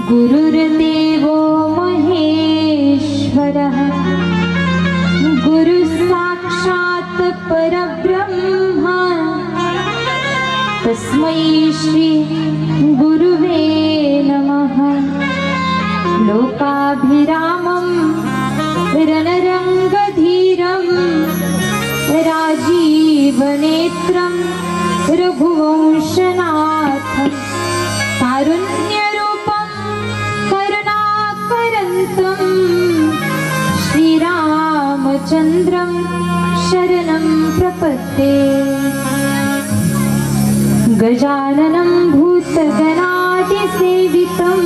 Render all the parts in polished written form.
गुरुर्देवो महेश्वरः गुरु साक्षात् परब्रह्म तस्मै श्री गुरुवे नमः। लोकाभिरामं रणरङ्गधीरं राजीवनेत्रं रघुवंशनाथं कारुण्यरूपं करुणाकरन्तं श्रीरामचन्द्रं शरणं प्रपद्ये। गजाननं भूतगणादिसेवितं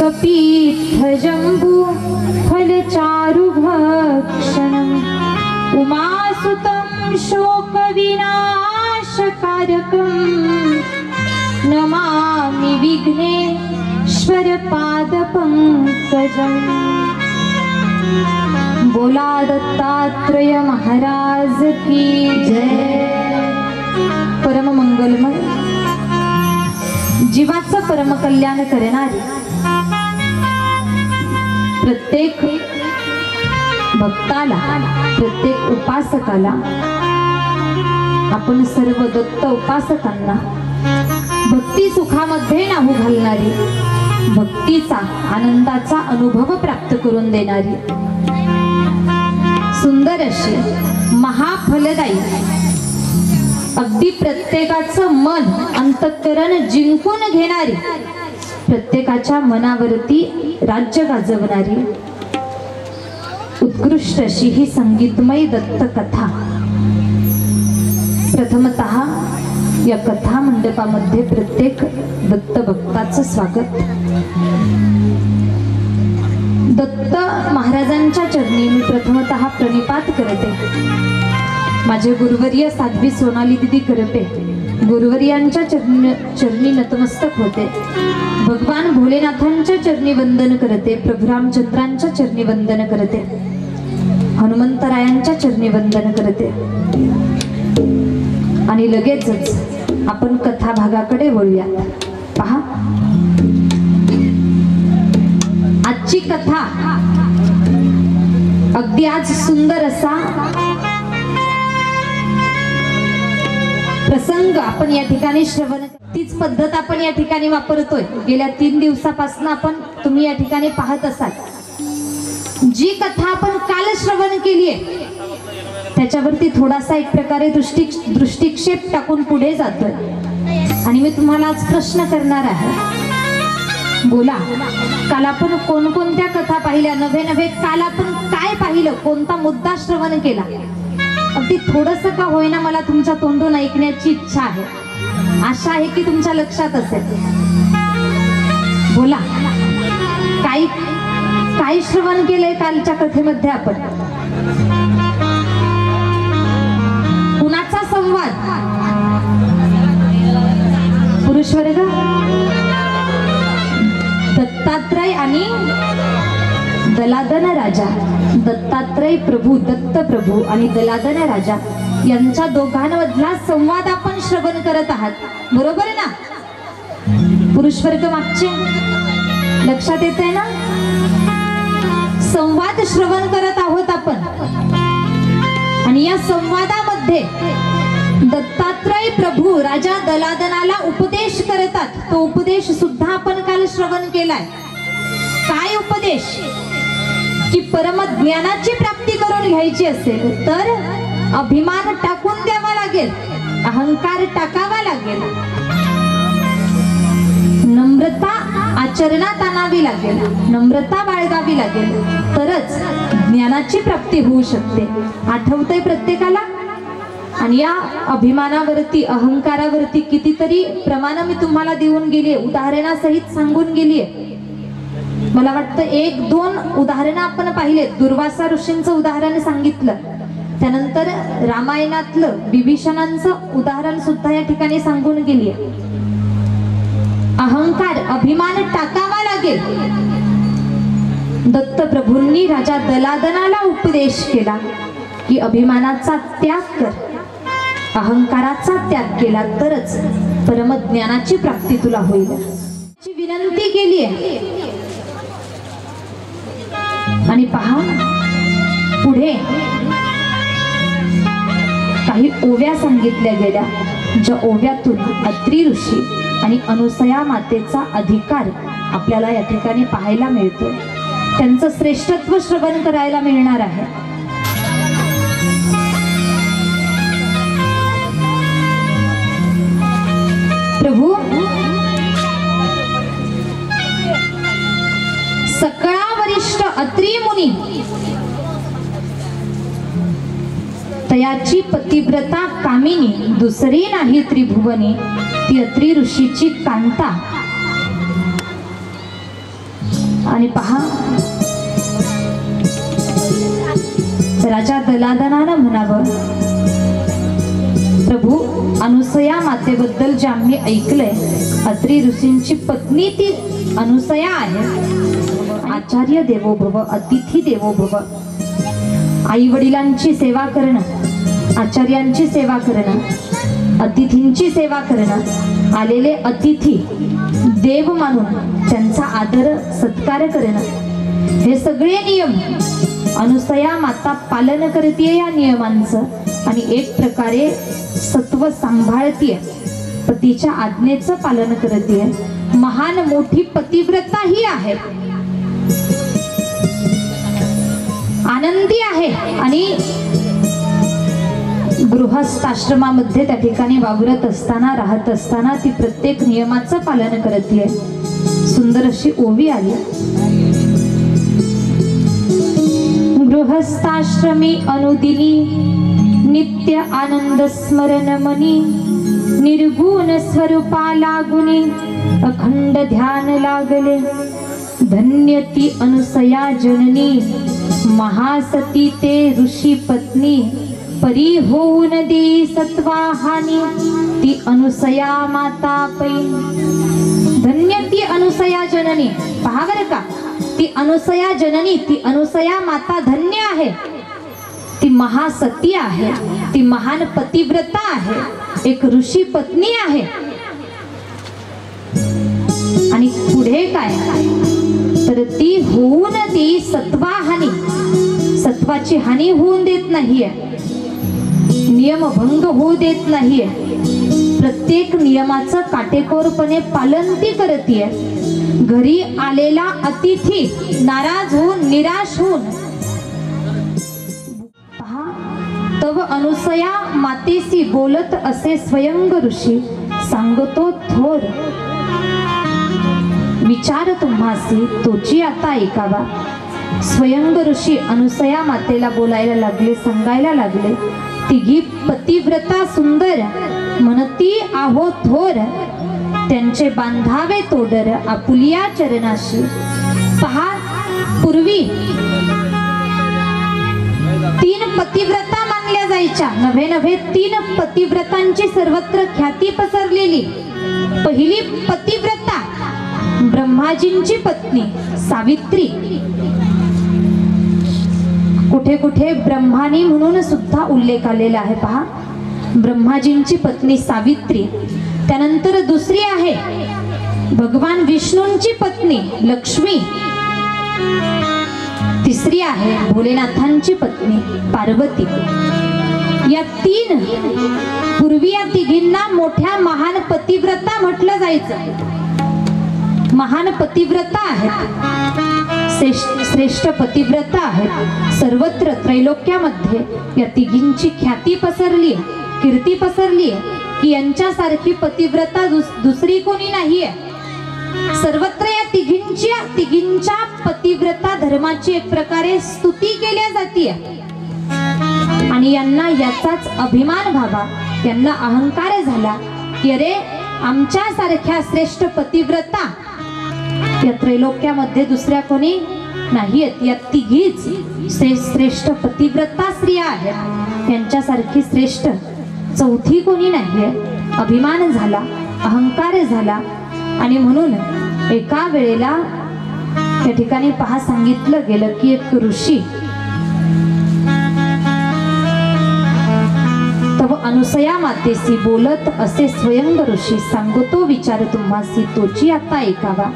कपीत्थजम्बूफलचारुभक्षणम् उमासुतं शोकविनाशकारकं नमामि विघ्नेश्वरपादपङ्कजम्। बोला दत्तात्रेय महाराज की जय। परम मंगलमय जीवाचं परम कल्याण करणारे प्रत्येक भक्ताला प्रत्येक उपासकाला आपण सर्व दत्त उपासकांना भक्ती सुखामध्ये नाहू घालणारी भक्तीचा आनंदाचा अनुभव प्राप्त करून देणारी सुंदर अशी महाफलदायी अगदी प्रत्येकाचं मन अंतःकरण जिंकून घेणारी प्रत्येकाच्या मनावरती राज्य गाजवणारी उत्कृष्ट अशी ही संगीतमय दत्त कथा। प्रथमतः या कथा मंडपामध्ये प्रत्येक दत्त भक्ताचं स्वागत। दत्त महाराजांच्या चरणी मी प्रथमतः प्रणिपात करते। माझे गुरुवर्य साध्वी सोनाली दिदी करपे गुरुवर्यांच्या चरणी नतमस्तक होते। भगवान भोलेनाथांच्या चरणी वंदन करते। प्रभू रामचंद्रांच्या चरणी वंदन करते। हनुमंतरायांच्या चरणी वंदन करते। आणि लगेचच आपण कथा भागाकडे वळूयात। पहा, आजची कथा अगदी आज सुंदर असा प्रसंग आपण या ठिकाणी श्रवण, तीच पद्धत आपण या ठिकाणी वापरतोय। गेल्या 3 दिवसापासून आपण तुम्ही या ठिकाणी पाहत असाल जी कथा आपण काल श्रवण केली आहे त्याच्यावरती थोडासा एक प्रकारे दृष्टिक्षेप टाकून पुढे जातोय। आणि मी तुम्हाला आज प्रश्न करणार आहे। बोला, काल आपण कोणकोणत्या कथा पाहिल्या? नवे काल आपण काय पाहिलं? कोणता मुद्दा श्रवण केला? अगदी थोडंसं का होईना मला तुमच्या तोंडून ऐकण्याची इच्छा आहे। आशा आहे की तुमच्या लक्षात असेल। बोला, काय श्रवण केलंय कालच्या कथेमध्ये आपण? कुणाचा संवाद? पुरुष वर्ग, दत्तात्रय आणि दलादन राजा। दत्तात्रय प्रभू, दत्त प्रभू आणि दलादन राजा यांच्या दोघांमधला संवाद आपण श्रवण करत आहात, बरोबर ना? पुरुष वर्ग मागचे लक्षात येत आहे ना? संवाद श्रवण करत आहोत आपण। आणि या संवादामध्ये दत्तात्रय प्रभू राजा दलादनाला उपदेश करतात। तो उपदेश सुद्धा आपण काल श्रवण केलाय। काय उपदेश? की परम ज्ञानाची प्राप्ती करून घ्यायची असेल तर अभिमान टाकून द्यावा लागेल। अहंकार टाकावा लागेल, नम्रता आचरणात आणावी लागेल, नम्रता बाळगावी लागेल, तरच ज्ञानाची प्राप्ती होऊ शकते। आठवतंय प्रत्येकाला? आणि या अभिमानावरती, अहंकारावरती कितीतरी प्रमाण मी तुम्हाला देऊन गेली, उदाहरणासहित सांगून गेली। मला वाटतं 1-2 उदाहरणं आपण पाहिलेत। दुर्वासा ऋषींचं उदाहरण सांगितलं, त्यानंतर रामायणातलं विभीषणांचं उदाहरण सुद्धा या ठिकाणी सांगून गेली। अहंकार, अभिमान टाकावा लागेल। दत्तप्रभूंनी राजा दलादनाला उपदेश केला की अभिमानाचा त्याग कर, अहंकाराचा त्याग केला तरच परमज्ञानाची प्राप्ती तुला होईल। विनंती केली आहे आणि पहा पुढे काही ओव्या सांगितल्या गेल्या, ज्या ओव्यातून अत्रि ऋषी आणि अनुसया मातेचा अधिकार आपल्याला या ठिकाणी पाहायला मिळतो। त्यांचं श्रेष्ठत्व श्रवण करायला मिळणार आहे। प्रभू सकळा वरिष्ठ अत्रि मुनी तयाची पतिव्रता कामिनी, दुसरी नाही त्रिभुवनी, ती अत्रि ऋषीची कांता। आणि पहा राजा दलादनानं म्हणावं, प्रभू अनुसया मातेबद्दल जे आम्ही ऐकलंय, अत्रि ऋषींची पत्नी ती अनुसया आहे। आचार्य देवो भव, अतिथी देवो भव, आई वडिलांची सेवा करणं, आचार्यांची सेवा करणं, अतिथींची सेवा करणं, आलेले अतिथी देव मानून त्यांचा आदर सत्कार करणं, हे सगळे नियम अनुसया माता पालन करते या नियमांचं, आणि एक प्रकारे सत्व सांभाळतीये, पतीच्या आज्ञेचं पालन करते, महान मोठी पतिव्रता ही आहे, आनंदी आहे। आणि गृहस्थाश्रमामध्ये त्या ठिकाणी वावरत असताना, राहत असताना ती प्रत्येक नियमाचं पालन करते। सुंदर अशी ओवी आली, गृहस्थाश्रमी अनुदिनी नित्य आनंद स्मरण मनी, निर्गुण स्वरूपा लागुनी अखंड ध्यान लागले, धन्य ती अनुसया जननी, महासती ते ऋषी पत्नी, परी होऊन दे सत्वाहानी, ती अनुसया माता पै। धन्य ती अनुसया जननी, पहा बरं का, ती अनुसया जननी, ती अनुसया माता धन्य आहे, ती महासती आहे, ती महान पतिव्रता आहे, एक ऋषी पत्नी आहे। आणि पुढे काय, तर ती होऊन ती सत्वाहानी, सत्वाची हानी होऊन देत नाहीये, नियमभंग होऊ देत नाहीये, प्रत्येक नियमाचं काटेकोरपणे पालन ती करतीये। घरी आलेला अतिथी नाराज होऊन, निराश होऊन, पहा तव अनुसया मातेसी बोलत असे स्वयंग ऋषी, सांगतो थोर विचार तुम्हासी, तोची आता ऐकावा। स्वयंग ऋषी अनुसया मातेला बोलायला लागले, सांगायला लागले, तिघी पतिव्रता सुंदर, म्हणती आहो थोर, त्यांचे बांधावे तोडर आपुलिया चरणाशी। पहा पूर्वी 3 पतिव्रता मानल्या जायच्या, नव्हे 3 पतिव्रतांची सर्वत्र ख्याती पसरलेली। पहिली पतिव्रता ब्रह्माजींची पत्नी सावित्री, कुठे कुठे ब्रह्मानी म्हणून सुद्धा उल्लेख आलेला आहे, पहा ब्रह्माजींची पत्नी सावित्री। त्यानंतर दुसरी आहे भगवान विष्णूंची पत्नी लक्ष्मी, तिसरी आहे भोलेनाथांची पत्नी पार्वती। या 3 पूर्वी या तिघींना मोठ्या महान पतिव्रता म्हटलं जायचं, महान पतिव्रता आहेत, श्रेष्ठ पतिव्रता आहेत। सर्वत्र त्रैलोक्यामध्ये या तिघींची ख्याती पसरली, कीर्ती पसरली की यांच्यासारखी पतिव्रता दुसरी कोणी नाहीये। सर्वत्र या तिघींच्या पतिव्रता धर्माची एक प्रकारे स्तुती केल्या जाते आणि यांना याचाच अभिमान व्हावा, यांना अहंकार झाला की अरे आमच्या सारख्या श्रेष्ठ पतिव्रता या त्रैलोक्यामध्ये दुसऱ्या कोणी नाहीयेत। या तिघीच श्रेष्ठ पतिव्रता स्त्रिया आहेत, यांच्यासारखी श्रेष्ठ चौथी कोणी नाहीये। अभिमान झाला, अहंकार झाला आणि म्हणून एका वेळेला त्या ठिकाणी पहा सांगितलं गेलं की एक ऋषी तव अनुसया मातेसी बोलत असे स्वयं ऋषी सांगतो विचार तुम्हासी तोची आता ऐकावा।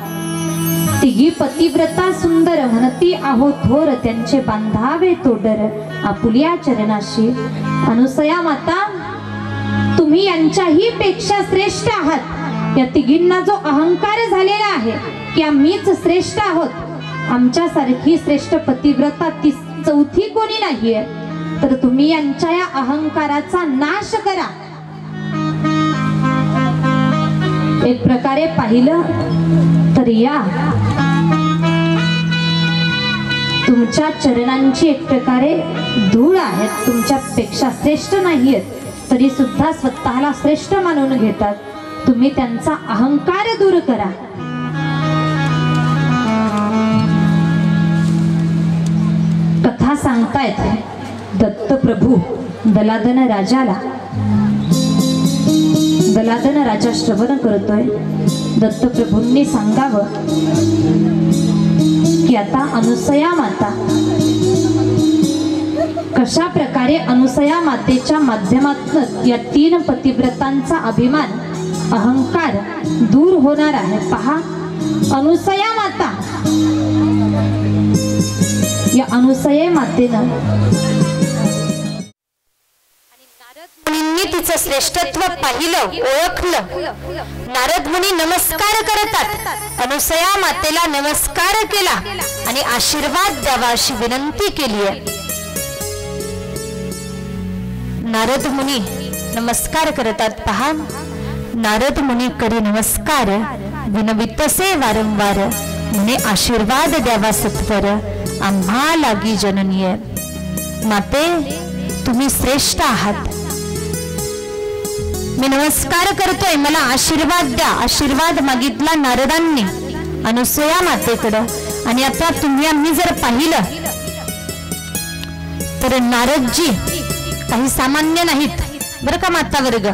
तिघी पतिव्रता सुंदर म्हणती आहो थोर त्यांचे बांधावे तोडर आपुल्या चरणाशी। अनुसया माता तुम्ही यांच्याही पेक्षा श्रेष्ठ आहात। या तिघींना जो अहंकार झालेला आहे की आम्हीच श्रेष्ठ आहोत, आमच्यासारखी श्रेष्ठ पतिव्रता ती चौथी कोणी नाहीये, तर तुम्ही यांच्या या अहंकाराचा नाश करा। एक प्रकारे पाहिलं तर या तुमच्या चरणांची एक प्रकारे धूळ आहेत, तुमच्यापेक्षा श्रेष्ठ नाहीयेत तरी सुद्धा स्वतःला श्रेष्ठ मानून घेतात। तुम्ही त्यांचा अहंकार दूर करा। कथा सांगतायत दत्त प्रभू दलादन राजाला, दलादन राजा श्रवण करतोय। दत्त प्रभूंनी सांगावं की आता अनुसया माता कशा प्रकारे अनुसया मातेच्या माध्यमातून या तीन पतिव्रतांचा अभिमान अहंकार दूर होणार आहे। पहा अनुसया माता, या अनुसया मातेनं तिचं श्रेष्ठत्व पाहिलं, ओळखलं। नारद मुनी नमस्कार करतात, अनुसया मातेला नमस्कार केला आणि आशीर्वाद द्यावा अशी विनंती केली आहे। नारद मुनी नमस्कार करतात। पहा नारद मुनी करी नमस्कार विनवितसे वारंवार म्हणे आशीर्वाद द्यावा सत्वर आम्हा लागी जननीय। माते तुम्ही श्रेष्ठ आहात, मी नमस्कार करतोय, मला आशीर्वाद द्या। आशीर्वाद मागितला नारदांनी अनुसया मातेकडं। आणि आता तुम्ही आम्ही जर पाहिलं तर नारदजी काही सामान्य नाहीत बरं का माता वर्ग।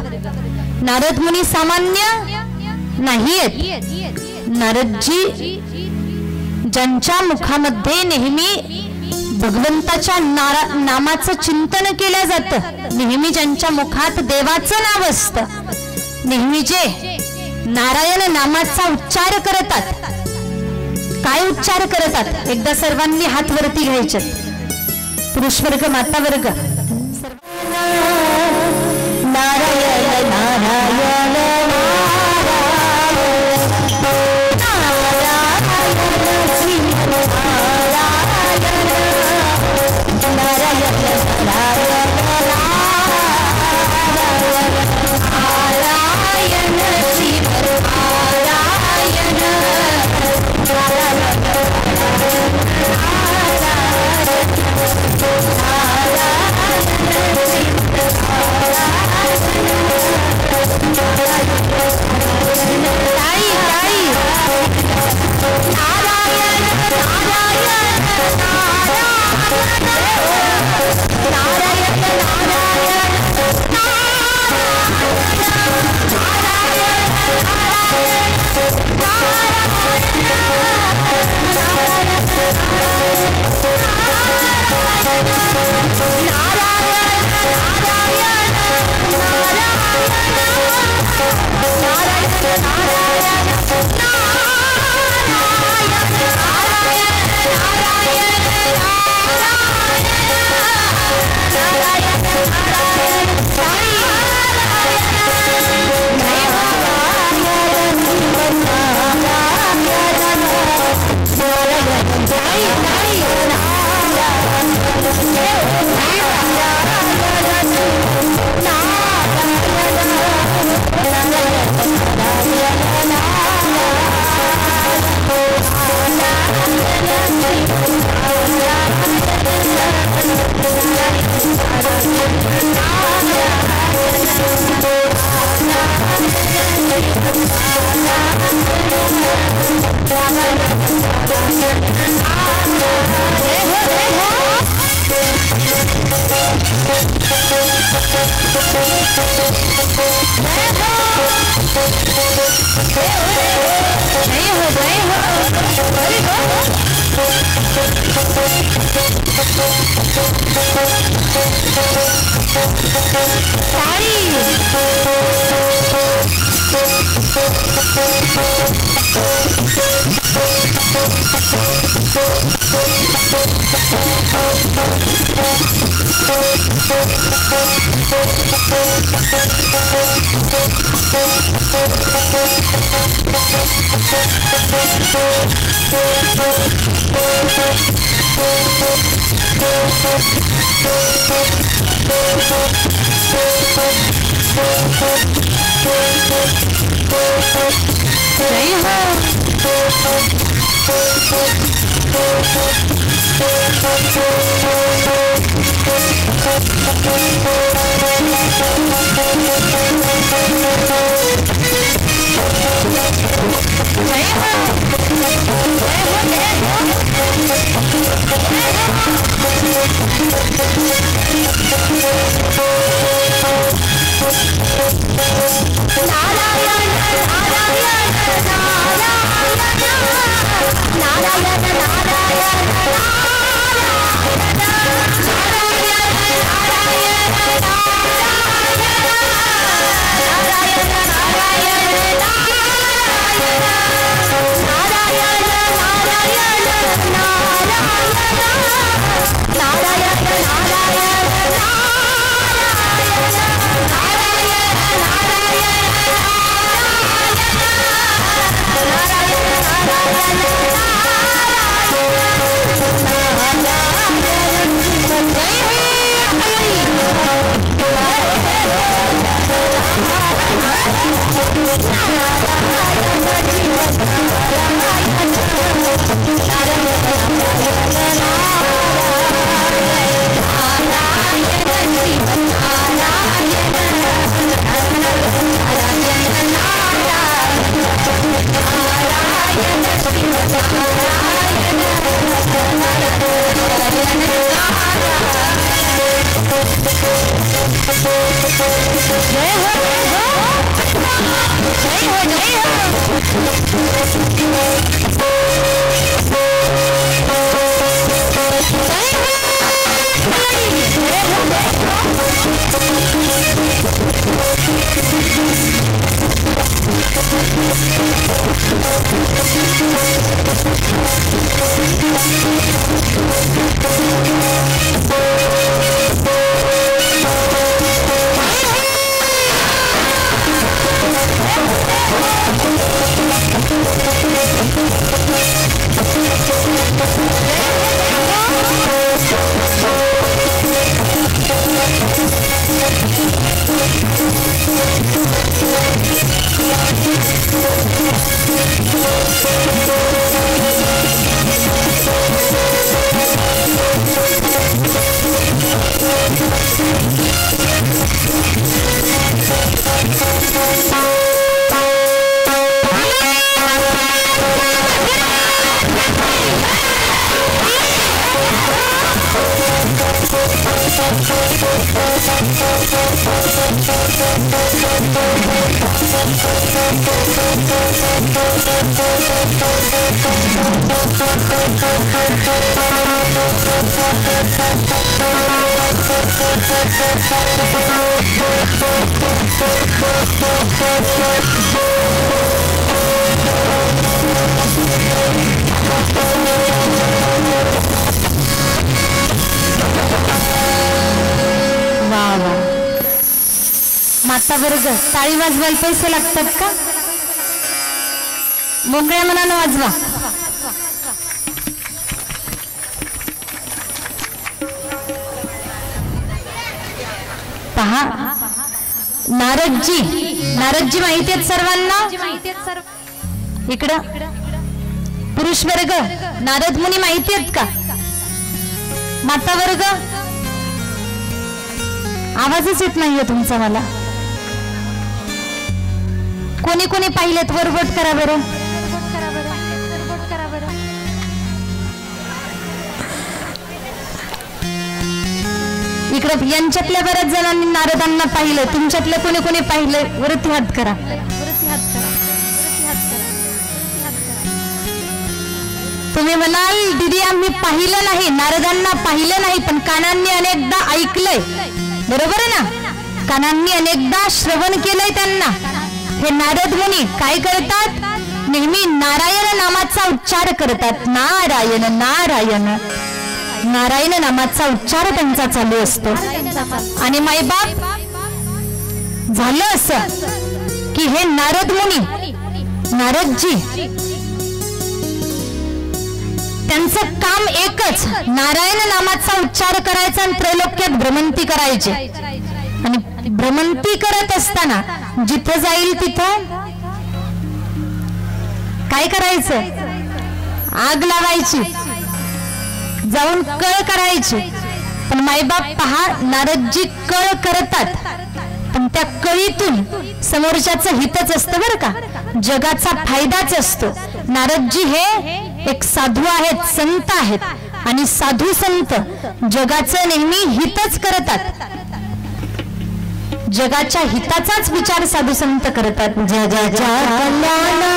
नारद मुनी सामान्य नाहीयेत। नारदजी ज्यांच्या मुखामध्ये नेहमी भगवंताच्या नामाचं चिंतन केलं जातं, नेहमी ज्यांच्या मुखात देवाचं नाव असतं, नेहमी जे नारायण नामाचा उच्चार करतात। काय उच्चार करतात? एकदा सर्वांनी हात वरती घ्यायचे, पुरुष वर्ग माता वर्ग। नारायण नारायण माता वर्ग टाळी वाजवायला पैसे लागतात का? मोकळ्या मनानं वाजवा. पहा नारदजी माहिती आहेत सर्वांना. इकडं पुरुष वर्ग नारद मुनी माहिती आहेत का? माता वर्ग आवाजच येत नाहीये तुमचा मला. कोणी कोणी पाहिलेत वरवट करा बरं. इकडं यांच्यातल्या बऱ्याच जणांनी नारदांना पाहिलं. तुमच्यातल्या कोणी कोणी पाहिलं वरती हात करा. तुम्ही म्हणाल दीदी आम्ही पाहिलं नाही, नारदांना पाहिलं नाही, पण कानांनी अनेकदा ऐकलंय. बरोबर आहे ना? कानांनी अनेकदा श्रवण केलंय त्यांना. हे नारद मुनी काय करतात? नेहमी नारायण नामाचा उच्चार करतात. नारायण नारायण नारायण नामाचा उच्चार त्यांचा चालू असतो. आणि मायबाप झालं असं की हे नारद मुनी, नारदजी, त्यांचं काम एकच नारायण नामाचा उच्चार करायचा आणि त्रैलोक्यात भ्रमंती करायची. आणि भ्रमंती करत असताना जिथं जाईल तिथं काय करायचं? आग लावायची, जाऊन कळ करायची. पण मायबाप पहा, नारदजी कळ करतात, पण त्या कळीतून समोरच्याचं हितच असतं बरं का, जगाचा फायदाच असतो. नारदजी हे एक साधू आहेत, संत आहेत. आणि साधू संत जगाचं नेहमी हितच करतात. जगाच्या हिताचाच विचार साधू संत करतात. जगाच्या कल्याणा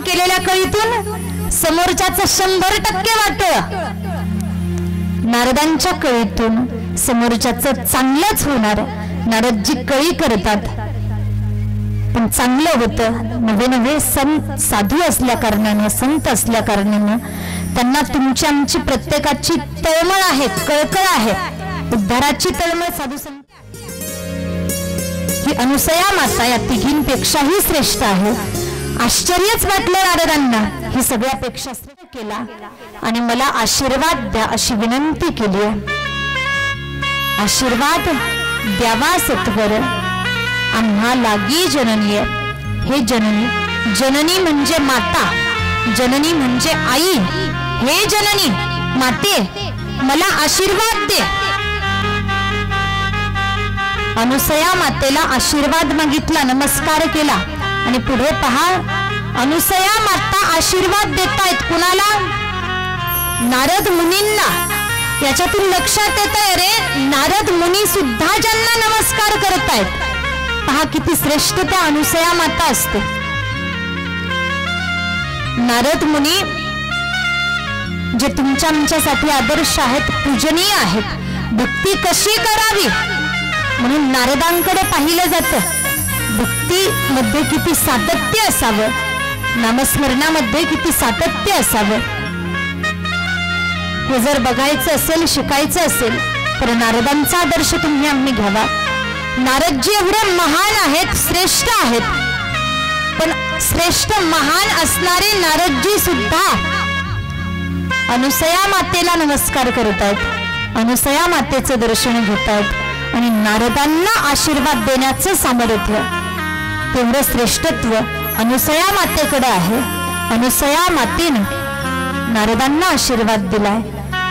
केलेल्या कळीतून समोरच्याचं 100% वाटतं. नारदांच्या कळीतून समोरच्याचं चांगलंच होणार. नारदजी कळी करतात पण चांगलं होतं. नवे नवे संत साधू असल्या कारणानं, संत असल्या कारणानं त्यांना तुमची आमची प्रत्येकाची तळमळ आहे, कळकळ आहे. उद्धाराची तळमळ साधू संत ही अनुसया माता या तिघींपेक्षाही श्रेष्ठ आहे. आश्चर्यच वाटलं नारदांना. ही सगळ्यापेक्षा श्रेष्ठ केला आणि मला आशीर्वाद द्या अशी विनंती केली. आशीर्वाद द्यावा सत्वर आम्हा लागी जननी. हे जननी, जननी म्हणजे माता, जननी म्हणजे आई. हे जननी माते, मला आशीर्वाद दे. अनुसया मातेला आशीर्वाद मागितला, नमस्कार केला आणि पुढे पहा, अनुसया माता आशीर्वाद देतायत कुणाला? नारद मुनींना. याच्यातून लक्षात येत आहे रे, नारद मुनी सुद्धा ज्यांना नमस्कार करतायत पहा किती श्रेष्ठ त्या अनुसया माता असते. नारद मुनी जे तुमच्या आमच्यासाठी आदर्श आहेत, पूजनीय आहेत, भक्ती कशी करावी म्हणून नारदांकडे पाहिलं जातं. भक्ती मध्ये किती सातत्य असावं, नामस्मरणामध्ये किती सातत्य असावं, हे जर बघायचं असेल, शिकायचं असेल तर नारदांचा आदर्श तुम्ही आम्ही घ्यावा. नारदजी एवढे महान आहेत, श्रेष्ठ आहेत, पण श्रेष्ठ महान असणारे नारदजी सुद्धा अनुसया मातेला नमस्कार करतात, अनुसया मातेचं दर्शन घेतात आणि नारदांना आशीर्वाद देण्याचं सामर्थ्य, तेवढं श्रेष्ठत्व अनुसया मातेकडे आहे. अनुसया मातेनं नारदांना आशीर्वाद दिलाय.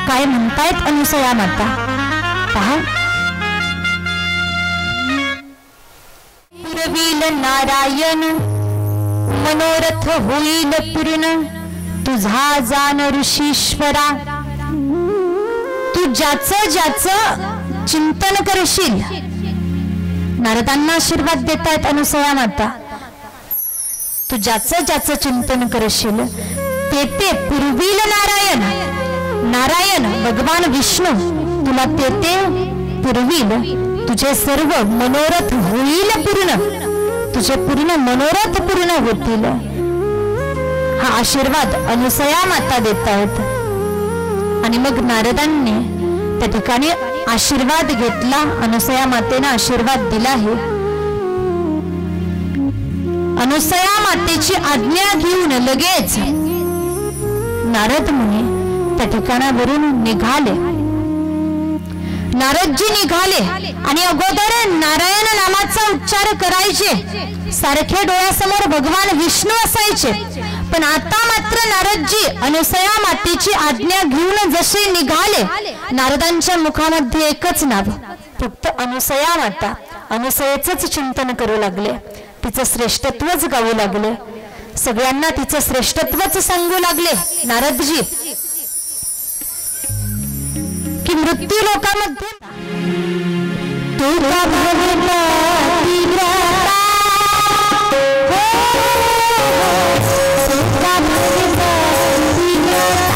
काय म्हणतायत अनुसया माता पहा. पुरवील नारायण मनोरथ होईल पूर्ण, तुझा जाण ऋषीश्वरा. तू ज्याचं ज्याचं चिंतन करशील, नारदांना आशीर्वाद देतायत अनुसया माता, तू ज्याचं ज्याचं चिंतन करशील ते ते पुरवील नारायण. नारायण भगवान विष्णू तुला ते ते पुरवील, तुझे सर्व मनोरथ होईल पूर्ण, तुझे पूर्ण मनोरथ पूर्ण होतील. हा आशीर्वाद अनुसया माता देत आहेत. आणि मग नारदांनी त्या ठिकाणी आशीर्वाद घेतला, अनुसया मातेने आशीर्वाद दिला आहे. अनुसया मातेची आज्ञा घेऊन लगेच नारद मुनी त्या ठिकाणावरून निघाले. नारदजी निघाले आणि अगोदर नारायण नामाचा उच्चार करायचे, सारखे डोळ्यासमोर भगवान विष्णू असायचे. पण आता मात्र नारदजी अनुसया मातेची आज्ञा घेऊन जसे निघाले, नारदांच्या मुखामध्ये एकच नाव, फक्त अनुसया माता. अनुसयेचंच चिंतन करू लागले, तिचं श्रेष्ठत्वच गाऊ लागले, सगळ्यांना तिचं श्रेष्ठत्वच सांगू लागले नारदजी. की मृत्यू लोकामध्ये तुका भवता तीव्रता, तुका भवता तीव्रता,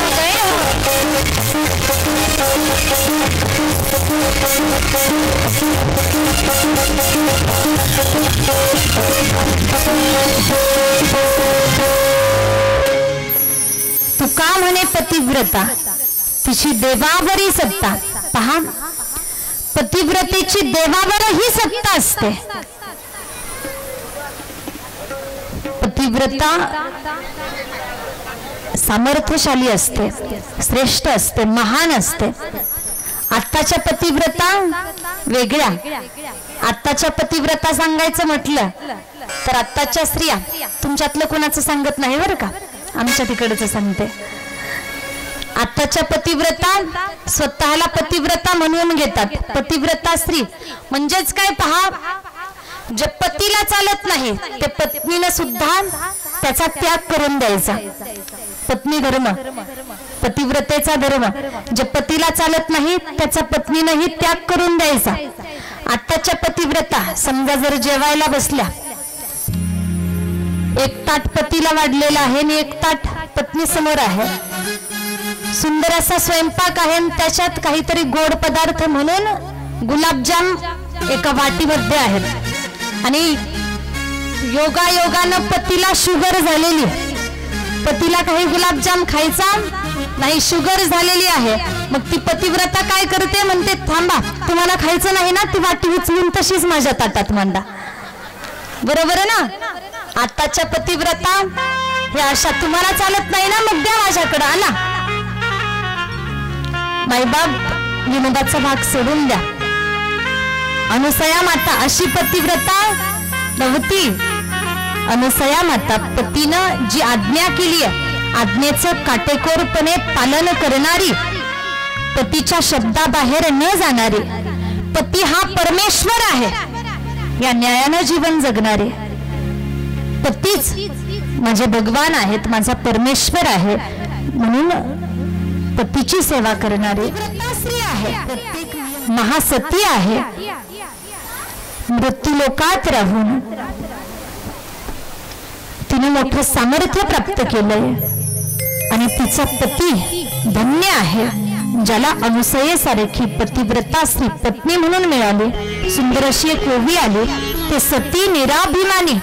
गए हो तुका म्हणे पतिव्रता तिची देवावरी सत्ता. पहा, पतिव्रतेची देवावरही सत्ता असते. पतिव्रता सामर्थ्यशाली असते, श्रेष्ठ असते, महान असते. आत्ताच्या पतिव्रता वेगळ्या. आत्ताच्या पतिव्रता सांगायचं म्हटलं तर आत्ताच्या स्त्रिया, तुमच्यातलं कोणाचं सांगत नाही बरं का, आमच्या तिकडचं सांगते. आत्ताच्या पतिव्रता स्वतःला पतिव्रता म्हणून घेतात. पतिव्रता स्त्री म्हणजेच काय, पहा, जे पतीला चालत नाही ते पत्नीने सुद्धा त्याचा त्याग करून द्यायचा. पत्नी धर्म, पतिव्रतेचा धर्म. जे पतीला चालत नाही त्याचा पत्नीनेही त्याग करून द्यायचा. आत्ताच्या पतिव्रता समजा जर जेवायला बसल्या, एक ताट पतीला वाढलेला आहे आणि एक ताट पत्नी समोर आहे. सुंदर असा स्वयंपाक आहे आणि त्याच्यात काहीतरी गोड पदार्थ म्हणून गुलाबजाम एका वाटीमध्ये आहेत आणि योगायोगानं पतीला शुगर झालेली. पतीला काही गुलाबजाम खायचा नाही, शुगर झालेली आहे. मग ती पतिव्रता काय करते, म्हणते थांबा, तुम्हाला खायचं नाही ना, ती वाटी उचलून तशीच माझ्या ताटात मांडा. बरोबर आहे ना. आताच्या पतिव्रता हे अशा, तुम्हाला चालत नाही ना, मग द्या माझ्याकडे, आला माईबाप विनोदाचा भाग सोडून द्या. अनुसया माता अशी पतिव्रता नव्हती. अनुसया माता पतीनं जी आज्ञा केली आहे, आज्ञेचं काटेकोरपणे पालन करणारी, पतीच्या शब्दाबाहेर न जाणारी. पती हा परमेश्वर आहे या न्यायानं जीवन जगणारे. पतीच माझे भगवान आहेत, माझा परमेश्वर आहे म्हणून पतीची सेवा करणारी स्त्री आहे. महासती आहे. मृत्यूलोकात राहून तिने मोठं सामर्थ्य प्राप्त केलंय आणि तिचा पती धन्य आहे, ज्याला अनुसयेसारखी पतिव्रता स्त्री पत्नी म्हणून मिळाली. सुंदर अशी एक ओवी आली, ते सती निराभिमानी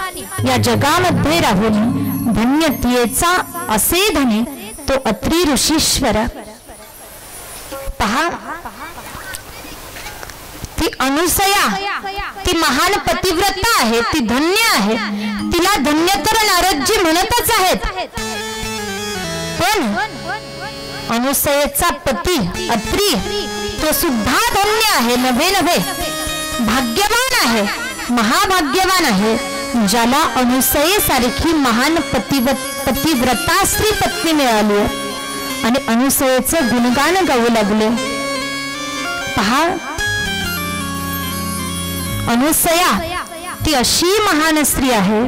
या जगामध्ये राहून धन्य तियेचा असे धने तो अत्री ऋषीश्वर. पहा, ती अनुसया ती महान पतिव्रता आहे, ती धन्य आहे. तिला धन्य तर नारदजी म्हणतच आहेत, पण अनुसयेचा पती अत्री तो सुद्धा धन्य आहे, नव्हे नव्हे भाग्यवान आहे, महाभाग्यवान आहे, ज्याला अनुसयेसारखी महान पतिव्रता स्त्री पत्नी मिळाली आणि अनुसयेचं गुणगान गाऊ लागले. पहा, अनुसया ती अशी महान स्त्री आहे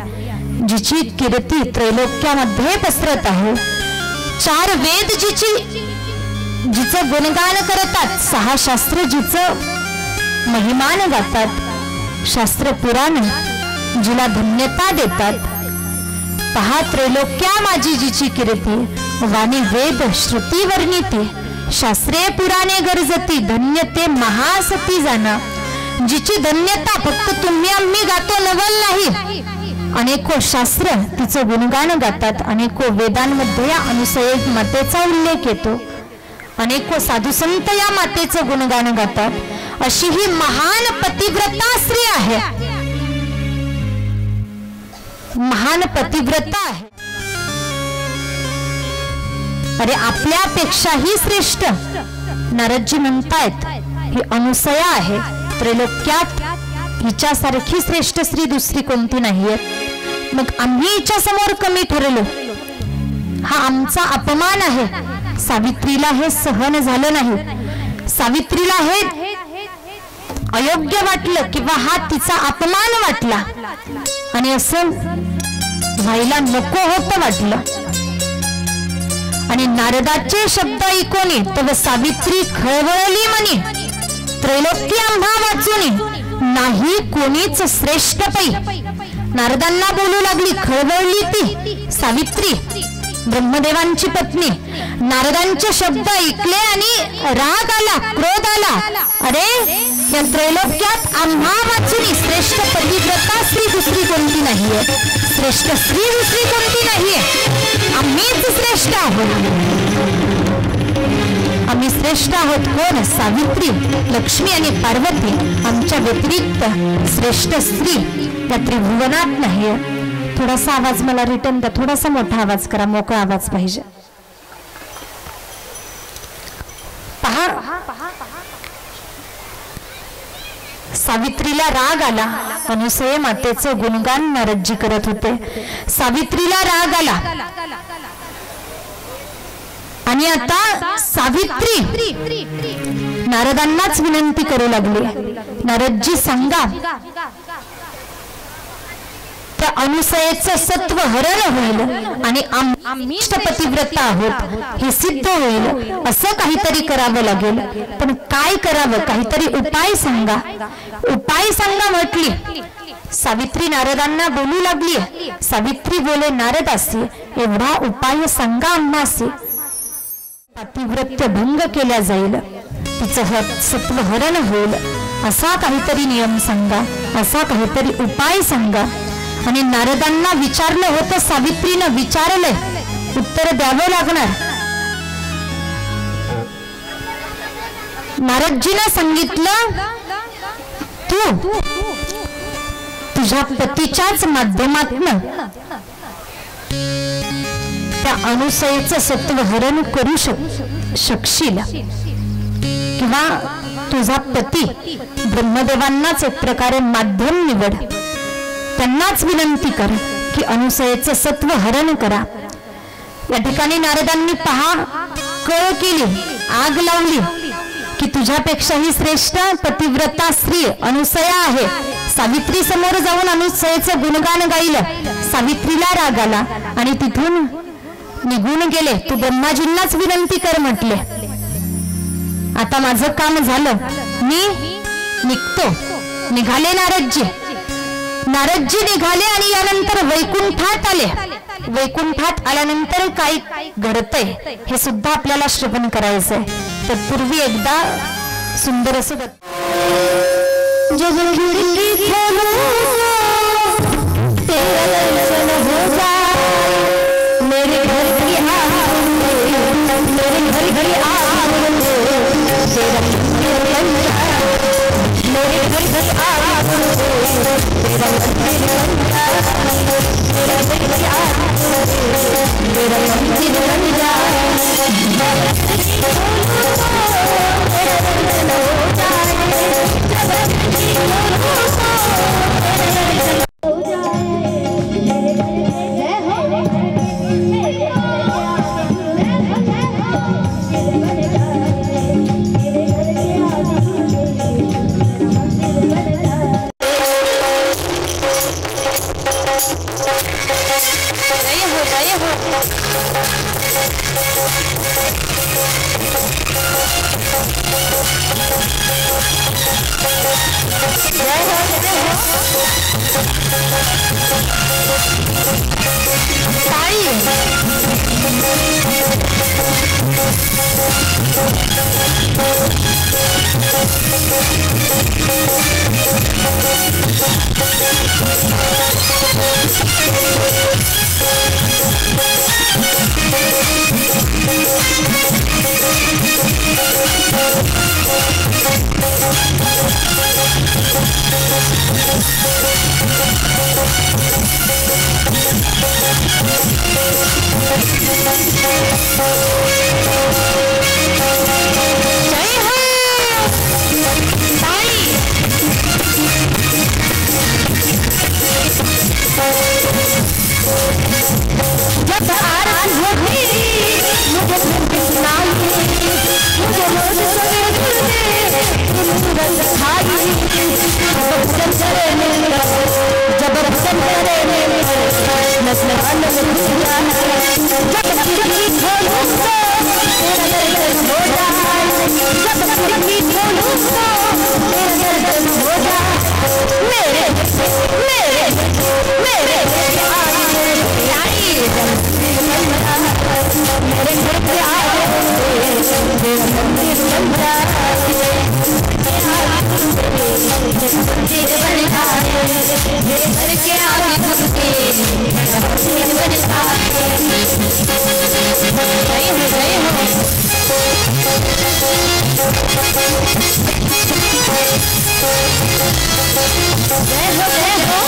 जिची कीर्ती त्रैलोक्यामध्ये पसरत आहे. 4 वेद जिचं गुणगान करतात, 6 शास्त्र जिचं महिमान गातात, शास्त्र पुराण जिला धन्यता देतात. पहा, त्रैलोक्या माझी जिची कीर्ती, वाणी वेद श्रुती वर्णिती, शास्त्रे पुराणे गरजती, धन्य ते महासती जाणा. जिची धन्यता फक्त तुम्ही आम्ही गातो नवल नाही, अनेको शास्त्र तिचं गुणगान गातात. अनेको वेदांमध्ये या अनुसये मातेचा उल्लेख येतो, अनेको साधू संत या मातेचं गुणगान गातात. अशी ही महान पतिव्रता स्त्री आहे, महान पतिव्रता आहे. अरे आपल्यापेक्षाही श्रेष्ठ नारदजी म्हणतायत ही अनुसया आहे. त्रैलोक्यात हिच्यासारखी श्रेष्ठ स्त्री दुसरी कोणती नाहीये. मग आम्ही हिच्या समोर कमी ठरलो, हा आमचा अपमान आहे. सावित्रीला हे सहन झालं नाही, सावित्रीला हे अयोग्य वाटलं किंवा हा तिचा अपमान वाटला आणि असं व्हायला नको होतं वाटलं. आणि नारदाचे शब्द ऐकून तव सावित्री खळवळली म्हणी, त्रैलोक्य आम्हा वाचुनी नाही कोणीच श्रेष्ठ पै. नारदांना बोलू लागली, खळवळली ती सावित्री, ब्रह्मदेवांची पत्नी नारदांचे शब्द ऐकले आणि राग आला, क्रोध आला. अरे या त्रैलोक्यात आम्हा वाचुनी श्रेष्ठ पतिव्रता स्त्री दुसरी कोणती नाहीये, श्रेष्ठ स्त्री दुसरी कोणती नाहीये, आम्हीच श्रेष्ठ आहोत. आम्ही श्रेष्ठ आहोत. कोण? सावित्री, लक्ष्मी आणि पार्वती. आमच्या व्यतिरिक्त श्रेष्ठ स्त्री त्या त्रिभुवनात नाहीये. थोडासा आवाज मला रिटर्न द्या, थोडासा मोठा आवाज करा, मोकळा आवाज पाहिजे. पहा, सावित्रीला राग आला. अनुसूये मातेचं गुणगान नारदजी करत होते. सावित्रीला राग आला आणि आता सावित्री नारदांनाच विनंती करू लागली, नारदजी सांगा त्या अनुसयेचं सत्व हरण होईल आणि आम्ही पतिव्रता आहोत हे सिद्ध होईल. असं काहीतरी करावं लागेल. पण काय करावं? काहीतरी उपाय सांगा, उपाय सांगा म्हटली. सावित्री नारदांना बोलू लागली. सावित्री बोले, नारदासी एवढा उपाय सांगा आम्हासी, पतिव्रत्य भंग केला जाईल, तिचं सत्व हरण होईल. असा काहीतरी नियम सांगा, असा काहीतरी उपाय सांगा. आणि नारदांना विचारलं होतं, सावित्रीनं विचारलंय, उत्तर द्यावं लागणार. नारदजीनं सांगितलं, तू तुझ्या पतीच्याच माध्यमातून त्या अनुसयेचं सत्व हरण करू शकशील, किंवा तुझा पती ब्रह्मदेवांनाच एक प्रकारे माध्यम निवड, त्यांनाच विनंती कर की अनुसयेचं सत्व हरण करा. या ठिकाणी नारदांनी पहा कळ केली, आग लावली की तुझ्यापेक्षाही श्रेष्ठ पतिव्रता स्त्री अनुसया आहे. सावित्री समोर जाऊन अनुसयेचं गुणगान गायलं. सावित्रीला राग आला आणि तिथून निघून गेले. तू ब्रह्माजींनाच विनंती कर म्हटले. आता माझं काम झालं, मी निघतो. निघाले नारदजी. नारदजी निघाले आणि यानंतर वैकुंठात आले. वैकुंठात आल्यानंतर काय घडतंय हे सुद्धा आपल्याला श्रवण करायचंय. तत्पूर्वी एकदा सुंदर असं मेरे घर के आगे भक्ति जय हो जय हो। जय हो जय हो।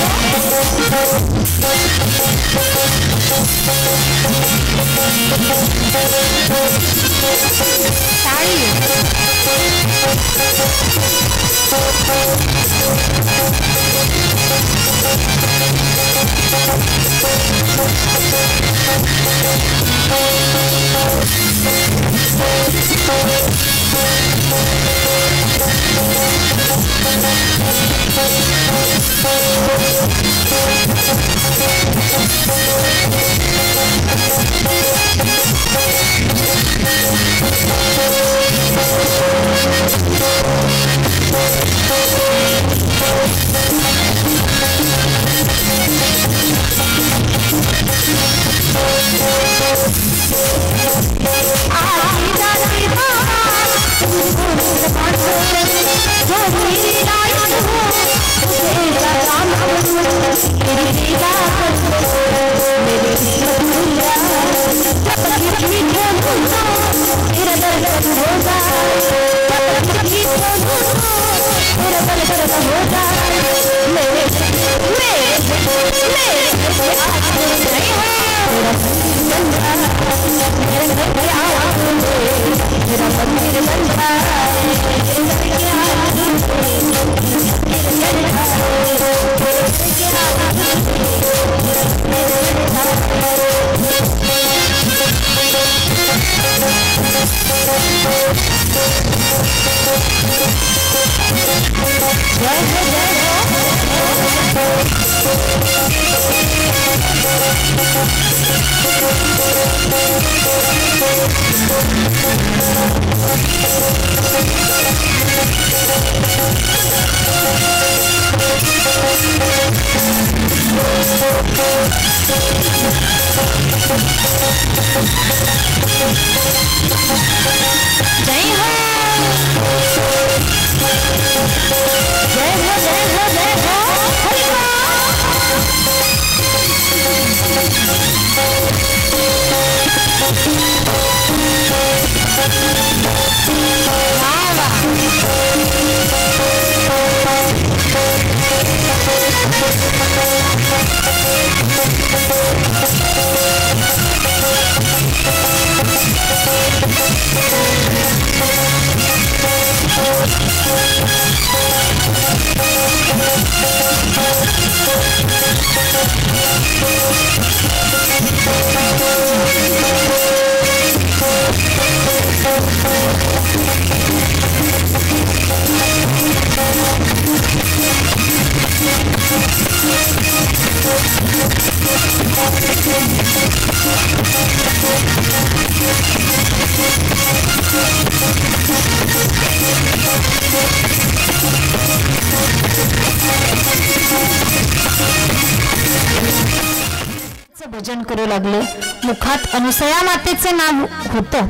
भजन करू लागले। मुखात अनुसया मातेचे नाव होतं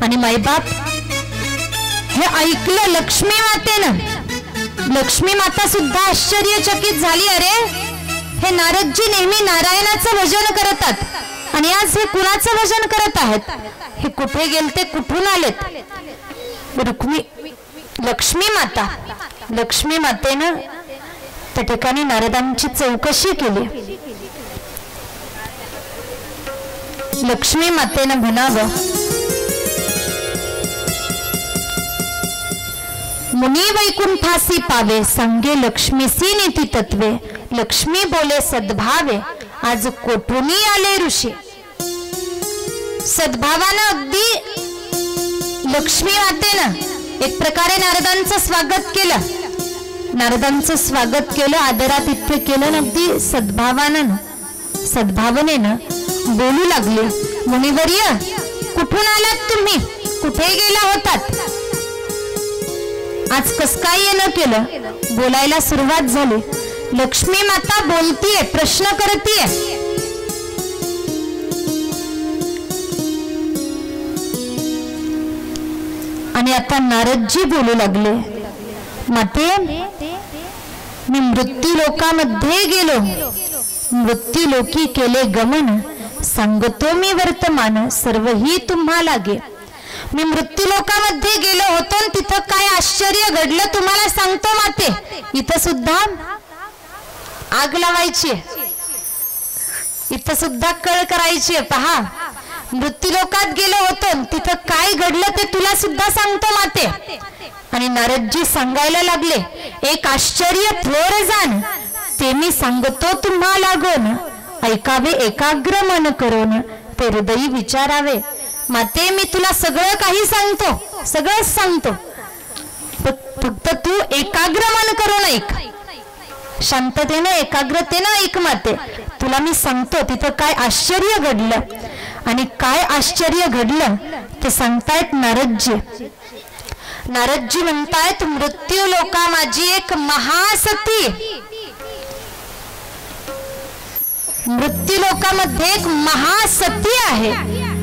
आणि माईबाप हे ऐकलं लक्ष्मी मातेनं। लक्ष्मी माता सुद्धा आश्चर्यचकित झाली, अरे हे नारदजी नेहमी नारायणाचं भजन करतात आणि आज हे कुणाचं भजन करत आहेत? हे कुठे गेलते, कुठून आलेत? लक्ष्मी मातेनं त्या ठिकाणी नारदांची चौकशी केली। लक्ष्मी मातेनं म्हणावं, मुनी वैकुंठासी पावे, सांगे लक्ष्मीसी नीती तत्वे। लक्ष्मी बोले सद्भावे, आज कोठूनी आले ऋषी। सद्भावानं अगदी लक्ष्मी मातेनं एक प्रकारे नारदांचं स्वागत केलं, आदरात इतके केलं, अगदी सद्भावनेनं बोलू लागले। मुनिवर्य, कुठून आलात तुम्ही? कुठे गेला होतात? आज कस काय येणं केलं? बोलायला सुरुवात झाली। लक्ष्मी माता बोलतीये, प्रश्न करतीये। आणि आता नारदजी बोलू लागले, माते मी मी मृत्यू लोकामध्ये गेलो, मृत्यू लोकी केले गमन, सांगतो मी वर्तमान सर्वही तुम्हा लागे. मी मृत्यू लोकामध्ये गेलो होतो आणि तिथं काय आश्चर्य घडलं तुम्हाला सांगतो माते. इथं सुद्धा आग लावायची, इथं सुद्धा कळ करायची. पहा, मृत्यू लोकात गेलो होतो तिथं काय घडलं ते तुला सुद्धा सांगतो माते. आणि नारदजी सांगायला लागले, एक आश्चर्य थोर जाण, ते मी सांगतो तुम्हा लागून, ऐकावे एकाग्र मन करून, ते हृदयी विचारावे. माते मी तुला सगळं काही सांगतो, सगळंच सांगतो, फक्त तू एकाग्र मन करून ऐक, शांततेने एकाग्रतेने ऐक माते. तुला मी सांगतो तिथं काय आश्चर्य घडलं. आणि काय आश्चर्य घडलं ते सांगतायत नारदजी. नारदजी म्हणतायत, मृत्यू लोका माझी एक महासती, मृत्यू लोकामध्ये एक महासती आहे,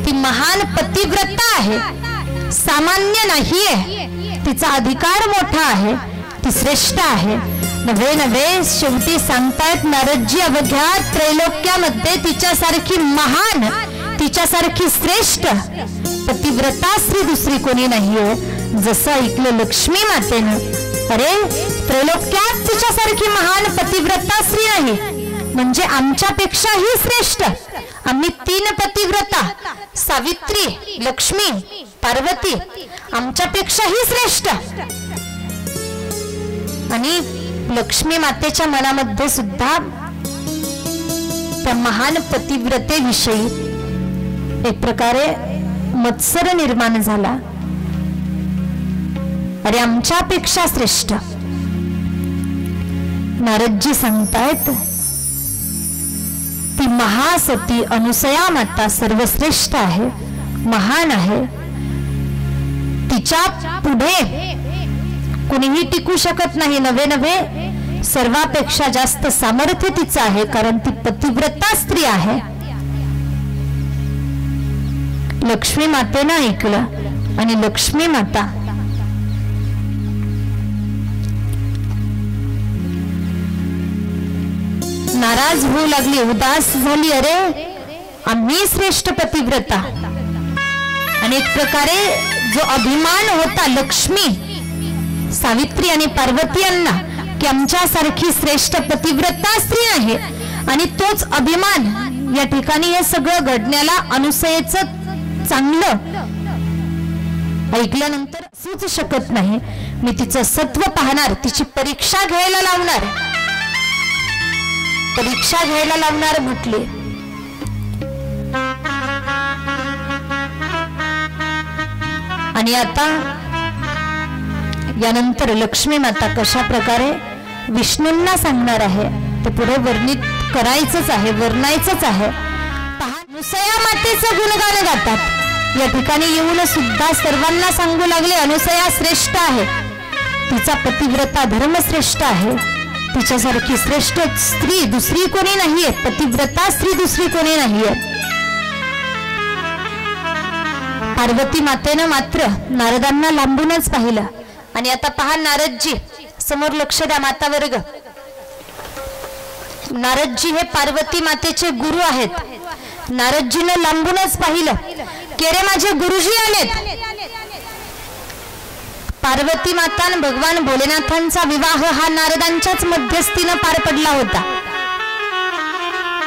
ती महान पतिव्रता आहे, सामान्य नाहीये, तिचा अधिकार मोठा आहे, ती श्रेष्ठ आहे. नव्हे नव्हे शेवटी सांगतायत नारदजी, अवघ्या त्रैलोक्यामध्ये तिच्यासारखी महान, तिच्यासारखी श्रेष्ठ पतिव्रता स्त्री दुसरी कोणी नाहीये. जसं ऐकलं लक्ष्मी मातेनं, अरे त्रैलोक्यात तिच्यासारखी महान पतिव्रता स्त्री नाही, म्हणजे आमच्यापेक्षाही श्रेष्ठ. आम्ही 3 पतिव्रता, सावित्री, लक्ष्मी, पार्वती, आमच्यापेक्षाही श्रेष्ठ. आणि लक्ष्मी मातेच्या मनामध्ये सुद्धा त्या महान पतिव्रतेविषयी एक प्रकारे मत्सर निर्माण झाला. अरे आमच्यापेक्षा श्रेष्ठ. नारदजी सांगतायत, ती महासती अनुसया माता सर्वश्रेष्ठ आहे, महान आहे, तिच्या पुढे कुणीही टिकू शकत नाही. नव्हे नव्हे सर्वापेक्षा जास्त सामर्थ्य तिचं आहे, कारण ती पतिव्रता स्त्री आहे. लक्ष्मी मातेनं ऐकलं आणि लक्ष्मी माता नाराज होऊ लागली, उदास झाली. अरे आम्ही श्रेष्ठ पतिव्रता. आणि एक प्रकारे जो अभिमान होता लक्ष्मी, सावित्री आणि पार्वती यांना की आमच्यासारखी श्रेष्ठ पतिव्रता स्त्री आहे, आणि तोच अभिमान या ठिकाणी हे सगळं घडण्याला अनुसयेचं चांगलं ऐकल्यानंतर असूच शकत नाही. मी तिचं सत्व पाहणार, तिची परीक्षा घ्यायला लावणार, परीक्षा घ्यायला लावणार म्हटले. आणि आता यानंतर लक्ष्मी माता कशा प्रकारे विष्णूंना सांगणार आहे ते पुढे वर्णित करायचंच आहे, वर्णायचंच आहे. अनुसया मातेचं गुणगान गातात. या ठिकाणी येऊन सुद्धा सर्वांना सांगू लागले, अनुसया श्रेष्ठ आहे, तिचा पतिव्रता धर्म श्रेष्ठ आहे, तिच्यासारखी श्रेष्ठ स्त्री दुसरी कोणी नाहीये, पतिव्रता स्त्री दुसरी कोणी नाहीये. पार्वती मातेनं मात्र नारदांना लांबूनच पाहिलं. आणि आता पहा नारदजी समोर, लक्ष द्या माता वर्ग. नारदजी हे पार्वती मातेचे गुरु आहेत. नारदजीनं लांबूनच पाहिलं की अरे माझे गुरुजी आलेत. पार्वती माता आणि भगवान भोलेनाथांचा विवाह हा नारदांच्याच मध्यस्थीनं पार पडला होता.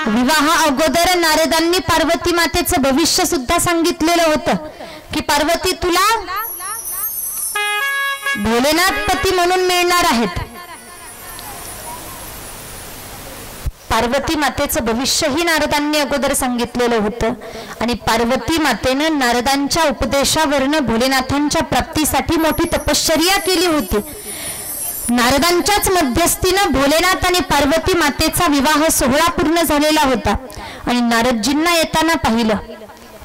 विवाहा अगोदर नारदांनी पार्वती मातेचं भविष्य सुद्धा सांगितलेलं होतं की पार्वती तुला भोलेनाथ पती म्हणून मिळणार आहेत. पार्वती मातेचं भविष्यही नारदांनी अगोदर सांगितलेलं होतं. आणि पार्वती मातेनं नारदांच्या उपदेशावरनं भोलेनाथांच्या प्राप्तीसाठी मोठी तपश्चर्या केली होती. नारदांच्याच मध्यस्थीनं भोलेनाथ आणि पार्वती मातेचा विवाह सोहळा पूर्ण झालेला होता. आणि नारदजींना येताना पाहिलं.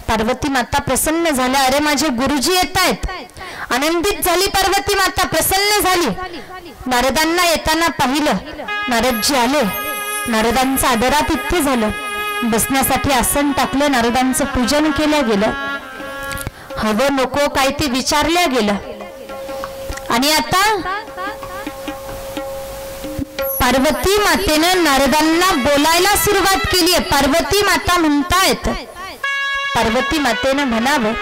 पार्वती माता प्रसन्न झाल्या, अरे माझे गुरुजी येत आहेत. आनंदित झाली पार्वती माता, प्रसन्न झाली. नारदांना येताना पाहिलं. नारदजी आले. नारदांचं आदरातिथ्य झालं. बसण्यासाठी आसन टाकलं. नारदांचं पूजन केलं गेलं. हवं नको काय ते विचारलं गेलं. आणि आता पार्वती मातेनं नारदांना बोलायला सुरुवात केली आहे. पार्वती माता म्हणतायत, पार्वती मातेनं म्हणावं,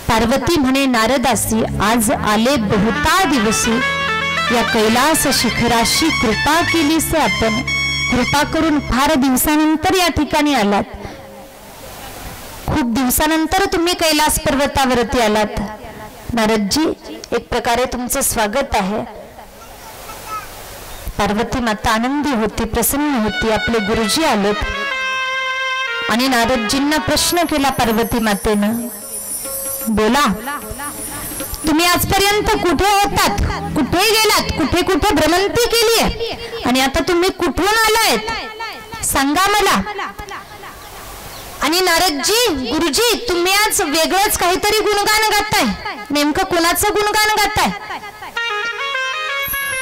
पार्वती म्हणे नारदासी, आज आले बहुता दिवसी, या कैलास शिखराशी कृपा केलीस आपण. कृपा करून फार दिवसानंतर या ठिकाणी आलात. खूप दिवसानंतर तुम्ही कैलास पर्वतावरती आलात. नारदजी, एक प्रकारे तुमचं स्वागत आहे. पार्वती माता आनंदी होती, प्रसन्न होती. आपले गुरुजी आलेत आणि नारदजींना प्रश्न केला पार्वती मातेनं, बोला, तुम्ही आजपर्यंत कुठे होतात, कुठे गेलात, कुठे कुठे भ्रमंती केली आहे आणि आता तुम्ही कुठून आलायत, सांगा मला. आणि नारदजी, गुरुजी, तुम्ही आज वेगळंच काहीतरी गुणगान गाताय. नेमकं कोणाचं गुणगान गाताय,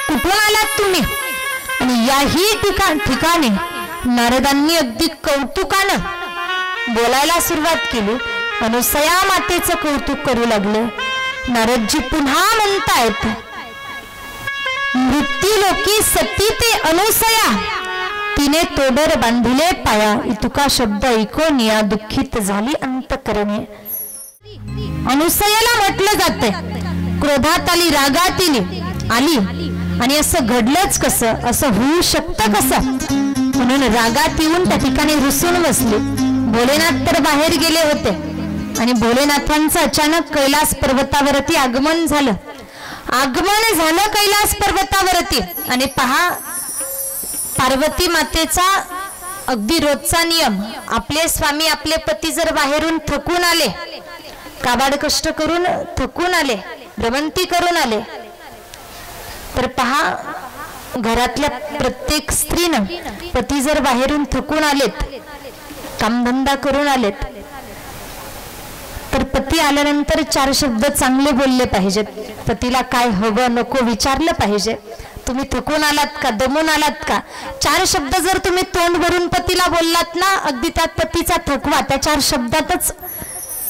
कुठून आलात तुम्ही? आणि याही ठिकाणी नारदांनी अगदी कौतुकानं बोलायला सुरुवात केली. अनुसया मातेचं कौतुक करू लागले. नारदजी पुन्हा म्हणतायत, मृत्यूलोकी सती ते अनुसया, तिने तोडर बांधिले पाया, इतुका शब्द ऐकूनिया दुःखित झाली अंतकरणे. अनुसयाला म्हटलं जाते, क्रोधात आली, रागात आली आणि असं घडलंच कसं, असं होऊ शकतं कसं, म्हणून रागात येऊन त्या ठिकाणी रुसून बसली. भोलेनाथ तर बाहेर गेले होते आणि भोलेनाथांचं अचानक कैलास पर्वतावरती आगमन झालं. कैलास पर्वतावरती. आणि पहा, पार्वती मातेचा अगदी रोजचा नियम, आपले स्वामी आपले पती जर बाहेरून थकून आले, काबाड कष्ट करून थकून आले, भ्रमंती करून आले, तर पहा, घरातल्या प्रत्येक स्त्रीनं पती जर बाहेरून थकून आलेत, कामधंदा करून आलेत, तर पती आल्यानंतर 4 शब्द चांगले बोलले पाहिजेत. पतीला काय हवं नको विचारलं पाहिजे. तुम्ही थकून आलात का, दमून आलात का, 4 शब्द जर तुम्ही तोंड भरून पतीला बोललात ना, अगदी त्यात पतीचा थकवा त्या 4 शब्दातच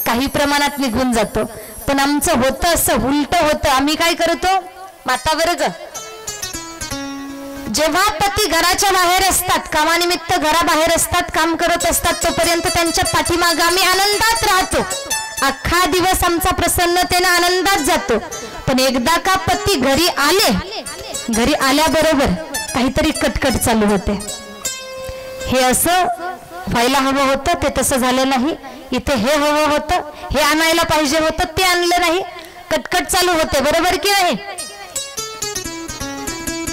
काही प्रमाणात निघून जातो. पण आमचं होतं असं उलट होतं. आम्ही काय करतो, माता वर्ग, जेव्हा पती घराच्या बाहेर असतात, कामानिमित्त घराबाहेर असतात, काम करत असतात, तोपर्यंत त्यांच्या पाठीमागे आम्ही आनंदात राहतो. अख्खा दिवस आमचा प्रसन्नतेने आनंदात जातो. पण एकदा का पती घरी आले, घरी आल्याबरोबर काहीतरी कटकट चालू होते. हे असं व्हायला हवं होतं, ते तसं झालं नाही. इथे हे हवं होतं, हे आणायला पाहिजे होतं, ते आणलं नाही. कटकट चालू होते, बरोबर की नाही?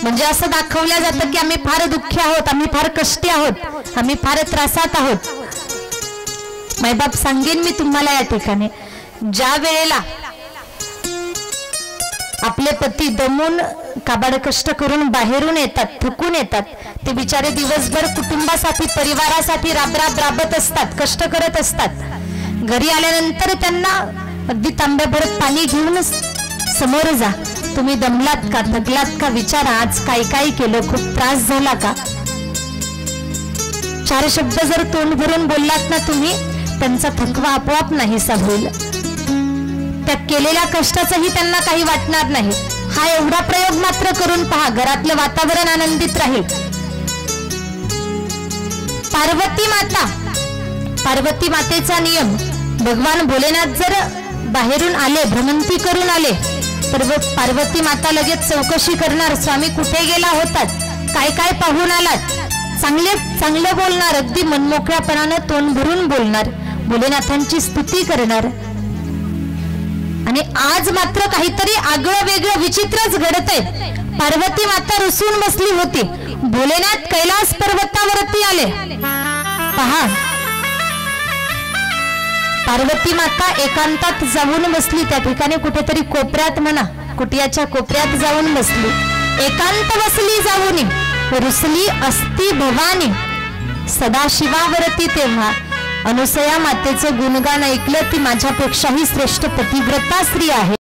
म्हणजे असं दाखवलं जातं की आम्ही फार दुःखी आहोत, आम्ही फार कष्टी आहोत, आम्ही फार त्रासात आहोत. मायबाप सांगेन मी तुम्हाला या ठिकाणी, ज्या वेळेला आपले पती दमून काबाड कष्ट करून बाहेरून येतात, थकून येतात, ते बिचारे दिवसभर कुटुंबासाठी, परिवारासाठी राबत असतात, कष्ट करत असतात. घरी आल्यानंतर त्यांना अगदी तांब्याभर पाणी घेऊन समोर जा, तुम्ही दमलात का, थकलात का, विचारा, आज काय काय केलं, खूप त्रास झाला का. 4 शब्द जर तोंड भरून बोललात ना तुम्ही, त्यांचा थकवा आपोआप नाहीसा होईल. त्या केलेल्या कष्टाचंही त्यांना काही वाटणार नाही. हा एवढा प्रयोग मात्र करून पहा, घरातलं वातावरण आनंदित राहील. पार्वती मातेचा नियम, भगवान भोलेनाथ जर बाहेरून आले, भ्रमंती करून आले, तर पार्वती माता लगेच चौकशी करणार, स्वामी कुठे गेला होतात, काय काय पाहून आलात, चांगले बोलणार, अगदी मनमोकळ्यापणानं तोंड भरून बोलणार, भोलेनाथांची स्तुती करणार. आणि आज मात्र काहीतरी आगळं वेगळं विचित्रच घडतंय. पार्वती माता रुसून बसली होती, भोलेनाथ कैलास पर्वतावरती आले. पहा, पार्वती माता एकांतात जाऊन बसली, त्या ठिकाणी कुठेतरी कोपऱ्यात म्हणा, कुटियाच्या कोपऱ्यात जाऊन बसली, एकांत बसली जाऊन, रुसली असती भवानी सदाशिवावरती. तेव्हा अनुसया मातेचं गुणगान ऐकलं, ती माझ्यापेक्षाही श्रेष्ठ पतिव्रता स्त्री आहे.